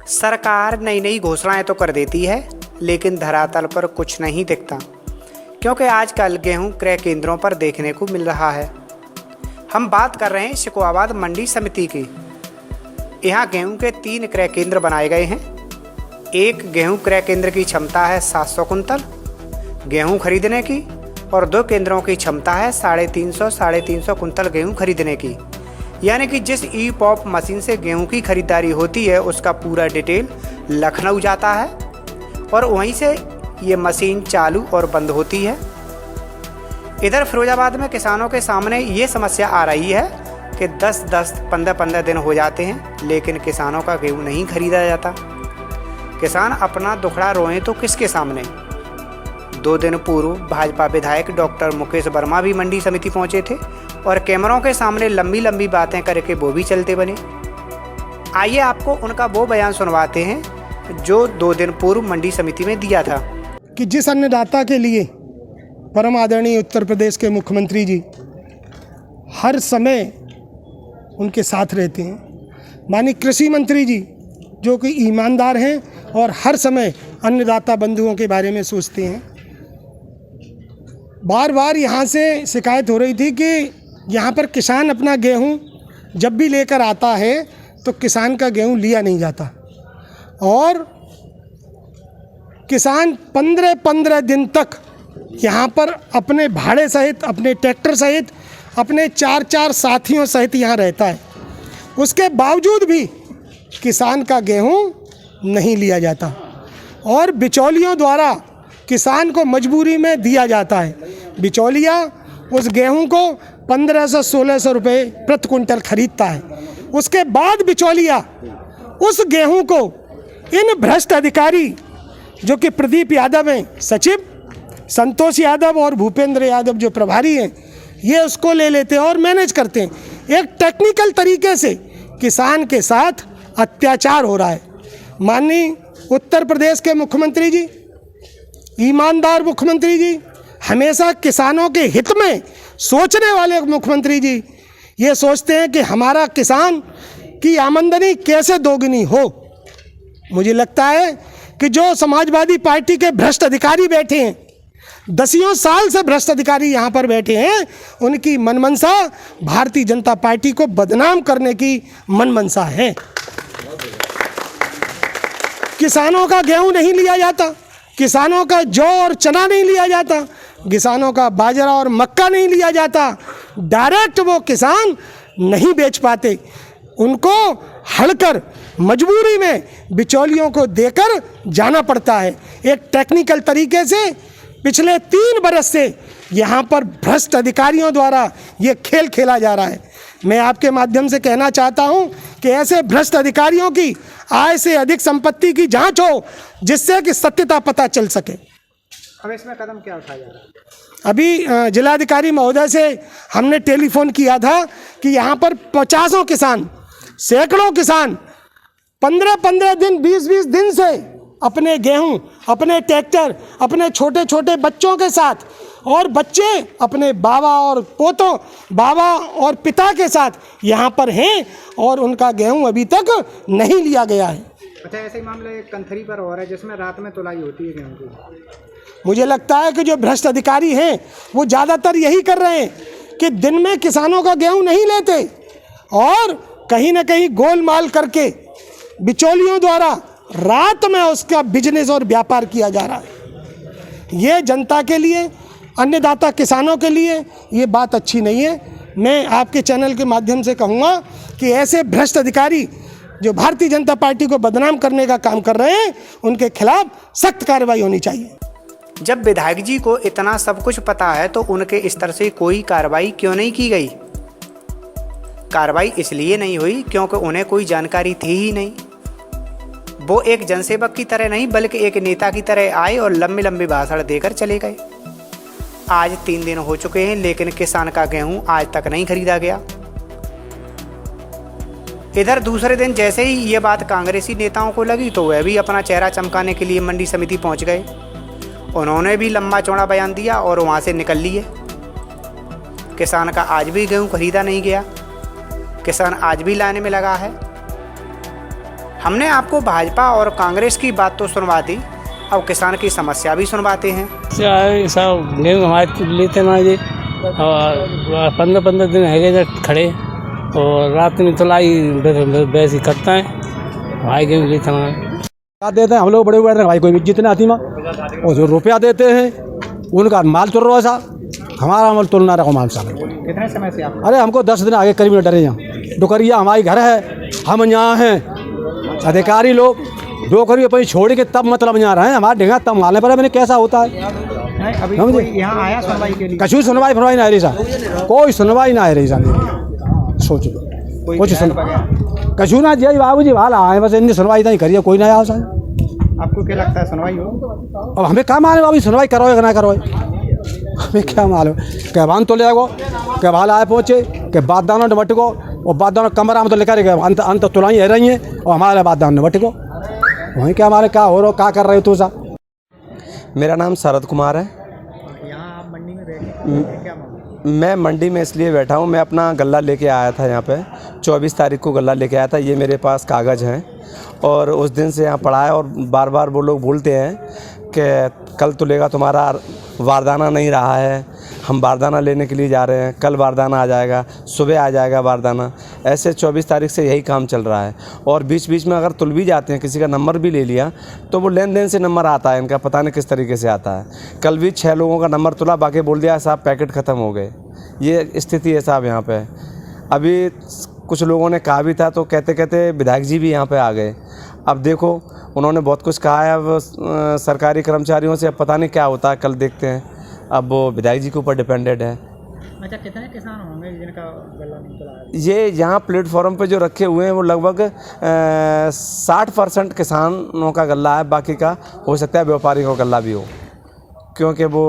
सरकार नई नई घोषणाएं तो कर देती है, लेकिन धरातल पर कुछ नहीं दिखता, क्योंकि आजकल गेहूं क्रय केंद्रों पर देखने को मिल रहा है। हम बात कर रहे हैं शिकोहाबाद मंडी समिति की। यहाँ गेहूं के 3 क्रय केंद्र बनाए गए हैं। एक गेहूं क्रय केंद्र की क्षमता है 700 कुंतल गेहूं खरीदने की और 2 केंद्रों की क्षमता है 350 कुंतल गेहूं खरीदने की। यानी कि जिस ई पॉप मशीन से गेहूं की खरीदारी होती है उसका पूरा डिटेल लखनऊ जाता है और वहीं से ये मशीन चालू और बंद होती है। इधर फिरोजाबाद में किसानों के सामने ये समस्या आ रही है कि 10-10, 15-15 दिन हो जाते हैं, लेकिन किसानों का गेहूं नहीं खरीदा जाता। किसान अपना दुखड़ा रोएं तो किसके सामने। 2 दिन पूर्व भाजपा विधायक डॉक्टर मुकेश वर्मा भी मंडी समिति पहुंचे थे और कैमरों के सामने लंबी लंबी बातें करके वो भी चलते बने। आइए आपको उनका वो बयान सुनवाते हैं जो 2 दिन पूर्व मंडी समिति में दिया था। कि जिस अन्नदाता के लिए परम आदरणीय उत्तर प्रदेश के मुख्यमंत्री जी हर समय उनके साथ रहते हैं, माननीय कृषि मंत्री जी जो कि ईमानदार हैं और हर समय अन्नदाता बंधुओं के बारे में सोचते हैं। बार बार यहाँ से शिकायत हो रही थी कि यहाँ पर किसान अपना गेहूँ जब भी लेकर आता है तो किसान का गेहूँ लिया नहीं जाता और किसान 15-15 दिन तक यहाँ पर अपने भाड़े सहित, अपने ट्रैक्टर सहित, अपने 4-4 साथियों सहित यहाँ रहता है। उसके बावजूद भी किसान का गेहूँ नहीं लिया जाता और बिचौलियों द्वारा किसान को मजबूरी में दिया जाता है। बिचौलिया उस गेहूं को 1500-1600 रुपये प्रति कुंटल खरीदता है। उसके बाद बिचौलिया उस गेहूं को इन भ्रष्ट अधिकारी जो कि प्रदीप यादव हैं सचिव, संतोष यादव और भूपेंद्र यादव जो प्रभारी हैं, ये उसको ले लेते हैं और मैनेज करते हैं। एक टेक्निकल तरीके से किसान के साथ अत्याचार हो रहा है। माननीय उत्तर प्रदेश के मुख्यमंत्री जी, ईमानदार मुख्यमंत्री जी, हमेशा किसानों के हित में सोचने वाले मुख्यमंत्री जी, ये सोचते हैं कि हमारा किसान की आमदनी कैसे दोगुनी हो। मुझे लगता है कि जो समाजवादी पार्टी के भ्रष्ट अधिकारी बैठे हैं, 10 साल से भ्रष्ट अधिकारी यहाँ पर बैठे हैं, उनकी मनमनसा भारतीय जनता पार्टी को बदनाम करने की मनमनसा है। किसानों का गेहूं नहीं लिया जाता, किसानों का जौ और चना नहीं लिया जाता, किसानों का बाजरा और मक्का नहीं लिया जाता। डायरेक्ट वो किसान नहीं बेच पाते, उनको हड़कर मजबूरी में बिचौलियों को देकर जाना पड़ता है। एक टेक्निकल तरीके से पिछले 3 बरस से यहाँ पर भ्रष्ट अधिकारियों द्वारा ये खेल खेला जा रहा है। मैं आपके माध्यम से कहना चाहता हूँ कि ऐसे भ्रष्ट अधिकारियों की आय से अधिक संपत्ति की जांच हो, जिससे कि सत्यता पता चल सके। अब इसमें कदम क्या उठाया जा रहा है? अभी जिलाधिकारी महोदय से हमने टेलीफोन किया था कि यहाँ पर 50 किसान, सैकड़ों किसान 15-15 दिन, 20-20 दिन से अपने गेहूं, अपने ट्रैक्टर, अपने छोटे छोटे बच्चों के साथ और बच्चे अपने बाबा और पोतों, बाबा और पिता के साथ यहाँ पर हैं और उनका गेहूं अभी तक नहीं लिया गया है। अच्छा, ऐसे ही मामला एक कंथरी पर हो रहा है जिसमें रात में तुलाई होती है गेहूं की। मुझे लगता है कि जो भ्रष्ट अधिकारी हैं वो ज़्यादातर यही कर रहे हैं कि दिन में किसानों का गेहूं नहीं लेते और कहीं ना कहीं गोलमाल करके बिचौलियों द्वारा रात में उसका बिजनेस और व्यापार किया जा रहा है। ये जनता के लिए, अन्नदाता किसानों के लिए ये बात अच्छी नहीं है। मैं आपके चैनल के माध्यम से कहूँगा कि ऐसे भ्रष्ट अधिकारी जो भारतीय जनता पार्टी को बदनाम करने का काम कर रहे हैं, उनके खिलाफ सख्त कार्रवाई होनी चाहिए। जब विधायक जी को इतना सब कुछ पता है तो उनके स्तर से कोई कार्रवाई क्यों नहीं की गई? कार्रवाई इसलिए नहीं हुई क्योंकि उन्हें कोई जानकारी थी ही नहीं। वो एक जनसेवक की तरह नहीं बल्कि एक नेता की तरह आए और लंबे लंबे भाषण देकर चले गए। आज 3 दिन हो चुके हैं, लेकिन किसान का गेहूं आज तक नहीं खरीदा गया। इधर दूसरे दिन जैसे ही ये बात कांग्रेसी नेताओं को लगी तो वह भी अपना चेहरा चमकाने के लिए मंडी समिति पहुंच गए। उन्होंने भी लंबा चौड़ा बयान दिया और वहां से निकल लिए। किसान का आज भी गेहूं खरीदा नहीं गया, किसान आज भी लाने में लगा है। हमने आपको भाजपा और कांग्रेस की बात तो सुनवा दी, अब किसान की समस्या भी सुनवाते हैं। सब गेहूँ हमारे लेते ना जी, और 15 दिन है गए खड़े, और रात में तुलाई वैसे करता है भाई, गेहूँ लेते ना देते हैं हम लोग बड़े बड़े भाई, कोई जितने आती माँ और जो रुपया देते हैं उनका माल तुल रहा सा, हमारा माल तुलना रखो माल साहब। कितने समय से आप? अरे हमको 10 दिन आगे करीब न डरे, यहाँ डुकरिया हमारी घर है, हम यहाँ हैं, अधिकारी लोग डोकरी अपनी छोड़ के तब मतलब यहाँ रहे हैं, हमारा डेंगा तब मालने पर मैंने कैसा होता है। अभी कोई यहाँ आया सुनवाई के लिए? कछु सुनवाई नहीं आ रही सा, कोई सुनवाई ना आ रही सा, सोचो कुछ सुन कछु ना जी बाबू जी वाला आए, बस इतनी सुनवाई नहीं करिए, कोई ना आया सा। आपको क्या लगता है सुनवाई हो? अब हमें क्या मालूम बाबू सुनवाई करो या ना करो, हमें क्या मालूम। क्या भान तो ले गो, क्या भाल आए पहुँचे, क्या बात दाना डमट को, और बात दाना कमरा में तो लेकर गए, अंत तुलाई है रही है, और हमारे बात दाना डमट को वहीं क्या हमारे क्या हो रहा, क्या कर रहे हो तू सा। मेरा नाम शरद कुमार है। यहाँ आप मंडी में बैठे, क्या मामला? मैं मंडी में इसलिए बैठा हूँ, मैं अपना गल्ला लेके आया था यहाँ पे, 24 तारीख को गल्ला लेके आया था। ये मेरे पास कागज़ हैं और उस दिन से यहाँ पड़ा है, और बार बार वो लोग बोलते हैं कि कल तुलेगा तुम्हारा वारदाना नहीं रहा है, हम बारदाना लेने के लिए जा रहे हैं, कल बारदाना आ जाएगा, सुबह आ जाएगा बारदाना। ऐसे 24 तारीख से यही काम चल रहा है। और बीच बीच में अगर तुल भी जाते हैं, किसी का नंबर भी ले लिया, तो वो लेन देन से नंबर आता है इनका, पता नहीं किस तरीके से आता है। कल भी 6 लोगों का नंबर तुला, बाकी बोल दिया साहब पैकेट ख़त्म हो गए। ये स्थिति है साहब यहाँ पे। अभी कुछ लोगों ने कहा भी था, तो कहते कहते विधायक जी भी यहाँ पे आ गए। अब देखो उन्होंने बहुत कुछ कहा है अब सरकारी कर्मचारियों से, अब पता नहीं क्या होता है, कल देखते हैं। अब वो विधायक जी के ऊपर डिपेंडेड है। अच्छा, कितने किसान होंगे जिनका गल्ला नहीं तुला है? ये यहाँ प्लेटफॉर्म पे जो रखे हुए हैं वो लगभग 60% किसानों का गल्ला है, बाकी का हो सकता है व्यापारियों का गल्ला भी हो, क्योंकि वो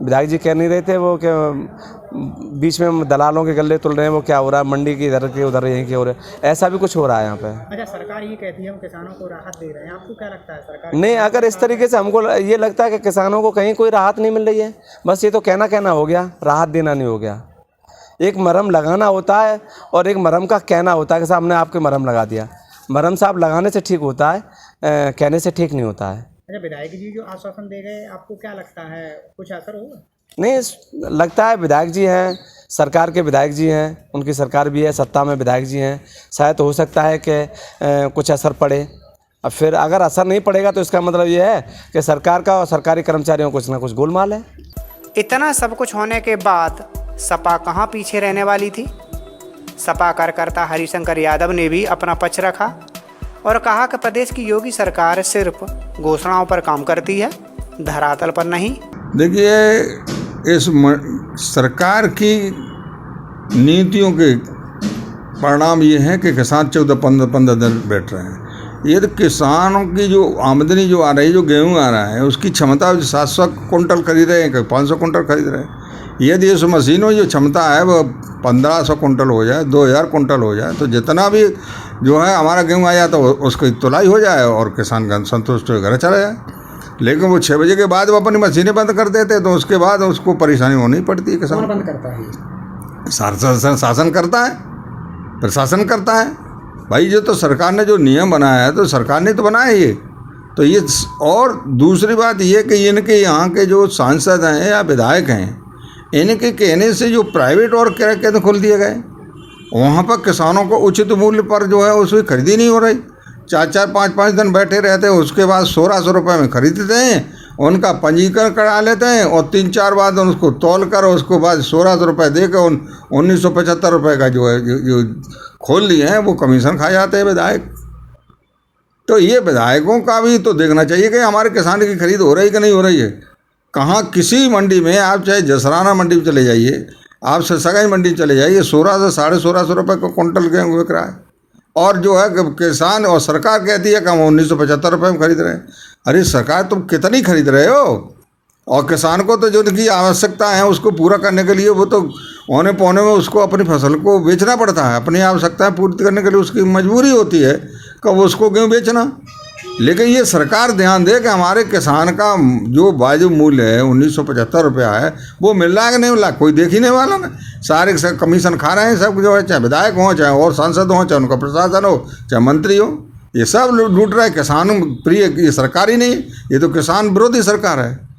विधायक जी कह नहीं रहे थे वो कि बीच में दलालों के गल्ले तुल रहे हैं, वो क्या हो रहा है, मंडी की इधर के उधर यहीं के हो रहे हैं, ऐसा भी कुछ हो रहा है यहाँ पे। अच्छा, सरकार ये कहती है हम किसानों को राहत दे रहे हैं, आपको क्या लगता है सरकार? नहीं, अगर इस तरीके से हमको ये लगता है कि किसानों को कहीं कोई राहत नहीं मिल रही है, बस ये तो कहना हो गया, राहत देना नहीं हो गया। एक मरहम लगाना होता है और एक मरहम का कहना होता है कि साहब हमने आपके मरहम लगा दिया। मरहम साहब लगाने से ठीक होता है, कहने से ठीक नहीं होता है। अच्छा, विधायक जी जो आश्वासन दे गए, आपको क्या लगता है कुछ असर होगा? नहीं, लगता है विधायक जी हैं, सरकार के विधायक जी हैं, उनकी सरकार भी है, सत्ता में विधायक जी हैं, शायद हो सकता है कि कुछ असर पड़े। अब फिर अगर असर नहीं पड़ेगा तो इसका मतलब ये है कि सरकार का और सरकारी कर्मचारियों को कुछ ना कुछ गोलमाल है। इतना सब कुछ होने के बाद सपा कहाँ पीछे रहने वाली थी? सपा कार्यकर्ता हरिशंकर यादव ने भी अपना पक्ष रखा और कहा कि प्रदेश की योगी सरकार सिर्फ घोषणाओं पर काम करती है, धरातल पर नहीं। देखिए, इस सरकार की नीतियों के परिणाम ये हैं कि किसान 14-15 दिन बैठ रहे हैं। ये तो किसानों की जो आमदनी जो आ रही है, जो गेहूँ आ रहा है, उसकी क्षमता 700 कुंटल खरीद रहे हैं, 500 कुंटल खरीद रहे हैं। यदि इस मशीनों की जो क्षमता है वो 1500 कुंटल हो जाए, 2000 कुंटल हो जाए, तो जितना भी जो है हमारा गेहूँ आ जाए तो उसकी तुलाई हो जाए और किसान संतुष्ट हो घर चला जाए। लेकिन वो 6 बजे के बाद वो अपनी मशीनें बंद कर देते, तो उसके बाद उसको परेशानी होनी पड़ती है। किसान बंद करता है? शासन करता है, प्रशासन करता है भाई। जो तो सरकार ने जो नियम बनाया है तो सरकार ने तो बनाया ये तो ये। और दूसरी बात ये कि इनके यहाँ के जो सांसद हैं या विधायक हैं, इनके कहने से जो प्राइवेट और केंद्र खोल दिए गए, वहाँ पर किसानों को उचित मूल्य पर जो है उसकी खरीदी नहीं हो रही। 4-4, 5-5 दिन बैठे रहते हैं, उसके बाद 1600 रुपये में खरीदते हैं, उनका पंजीकरण करा लेते हैं और 3-4 बाद उसको तौल कर उसको बाद 1600 रुपये दे कर 1975 रुपये का जो है जो खोल लिए हैं वो कमीशन खा जाते हैं विधायक। तो ये विधायकों का भी तो देखना चाहिए कि हमारे किसान की खरीद हो रही कि नहीं हो रही है। कहाँ किसी मंडी में, आप चाहे जसराना मंडी में चले जाइए, आप सरसगाई मंडी चले जाइए, 1600 से 1650 रुपये का कुंटल गेहूँ बिक रहा है। और जो है किसान और सरकार कहती है कि हम 1975 रुपये में खरीद रहे हैं। अरे सरकार तुम कितनी खरीद रहे हो? और किसान को तो जो उनकी आवश्यकता है उसको पूरा करने के लिए वो तो औने पौने में उसको अपनी फसल को बेचना पड़ता है। अपनी आवश्यकताएं पूरी करने के लिए उसकी मजबूरी होती है कि उसको गेहूँ बेचना। लेकिन ये सरकार ध्यान दे कि हमारे किसान का जो वाजिब मूल्य है 1975 रुपया है, वो मिल रहा है कि नहीं मिल रहा, कोई देखने वाला ना। सारे कमीशन खा रहे हैं सब, जो है चाहे विधायक हों, चाहे और सांसद हों, चाहे उनका प्रशासन हो, चाहे मंत्री हो। ये सब लूट रहा है। किसान प्रिय ये सरकार ही नहीं, ये तो किसान विरोधी सरकार है।